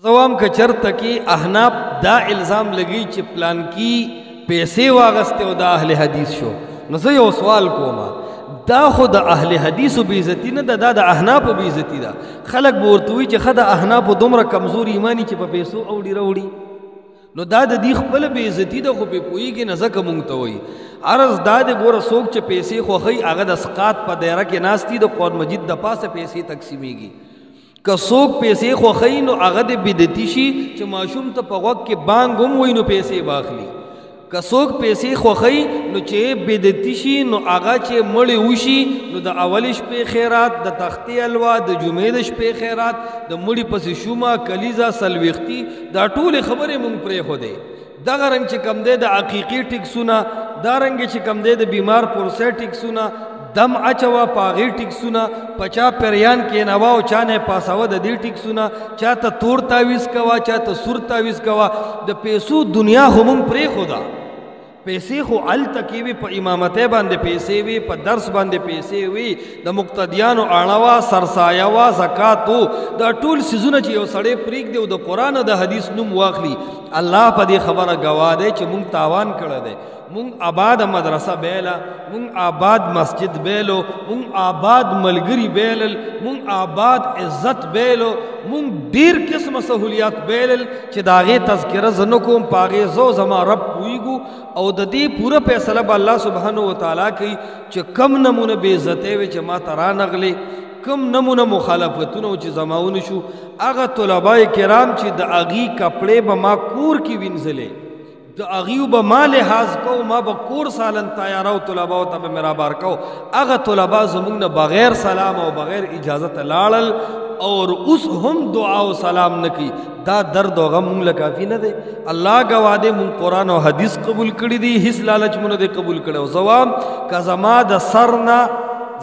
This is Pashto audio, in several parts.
زوام که چرته کې احناف دا الزام لګي چې پلان کی پیسې واغسته او دا اهل حدیث شو. نو زه یو سوال کوم، دا خو د اهل حدیثو بې عزتي نه ده، دا د احنافو بې عزتي ده. خلک به ورته وایي چې ښه د احنافو دومره کمزور ایماني چې په پیسو اوړي راوړي. نو دا د دې خپله بې عزتي ده، خو پې پوهېږي نه ځکه مونږ ته وایي. عرض دا د ګوره څوک چې پیسې خوښوي هغه د اسقاط په دایره کې ناست دي، د قرآن مجید د پاسه پیسې تقسیمیږي. که څوک پیسې خوښوي نو هغه د بدعتي شي چې ماشوم ته په غوږ کې بانګ هم وایي نو پیسې باخلي. که څوک پیسې خوښوي نو چې بدعتي شي نو هغه چې مړی وشي نو د اولې شپې خیرات، د تختې حلوا، د جمعې د شپې خیرات، د مړي پسې شومه، کلیزه، سلویختي، دا ټولې خبرې مونږ پرېښودې. دغه رنګ چې کم دی د عقیقي ټکسونه، دا رنګ چې کم دی د بیمار پرسه ټکسونه، دم اچوا پاغي ټکسونه، پچا پریان کې نوا او چانه پاساوه د دې ټکسونه، چاته تور تعویز کوا، چاته سور تعویز کوا. د پیسو دنیا هم پرې خدا، پیسې خو الته کې وي، په امامتۍ باندې پیسې وي، په درس باندې پیسې وي، د مقتدیانو اړه وا، سرسایه وا، زکات و، دا ټول سیزونه چې یو سړی پرېږدي او د قرآن او د حدیث نوم واخلي، الله په دې خبره ګواه دی چې مونږ تاوان کړی دی. مونږ آباد مدرسه بیله، مونږ آباد مسجد بیلو، مونږ آباد ملګري بیلل، مونږ آباد عزت بیلو، مونږ ډیر قسمه سہولیات بیلل چې د هغې تذکره زه نه کوم، په هغې زه زما رب پوهېږو. او د دې پوره فیصله به الله سبحانه وتعالی کوي چې کم نمونه بې عزتۍ وې چې ما ته رانغلې، کم نمونه مخالفتونه چې زما ونشو. هغه طلبای کرام چې د هغې کپړې به ما کور کې وینځلې، د هغې به ما لحاظ کو، ما به کور سالن تیاره طلباو ته به مرابار کو. هغه طلبا زمونږ نه بغیر سلام او بغیر اجازت لاړل اور اوس هم دعا او سلام نه کوي. دا درد او غم مونږ له کافي نه دی. الله ګواه دی مونږ قرآن او حدیث قبول کړي دي، هیڅ لالچ مونږ نه دی قبول کړی. او زوام که زما د سر نه،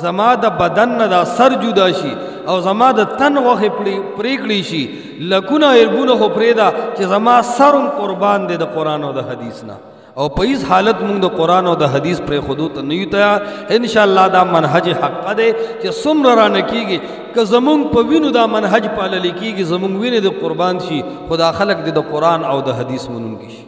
زما د بدن نه دا سر جدا شي او زما د تن غوښې پرېکړې شي، لکونه اربونه خو پرېږده چې زما سر هم قربان دی د قرآن او د حدیث نه. او په هیڅ حالت مونږ د قرآن او د حدیث پرېښودو ته نه یو تیار. انشاءالله دا منهج حقه دی چې څومره رانه کېږي، که زمونږ په وینو دا منهج پاللی کېږي، زمونږ وینې د قربان شي، خو دا خلک د قرآن او د حدیث منونکي شي.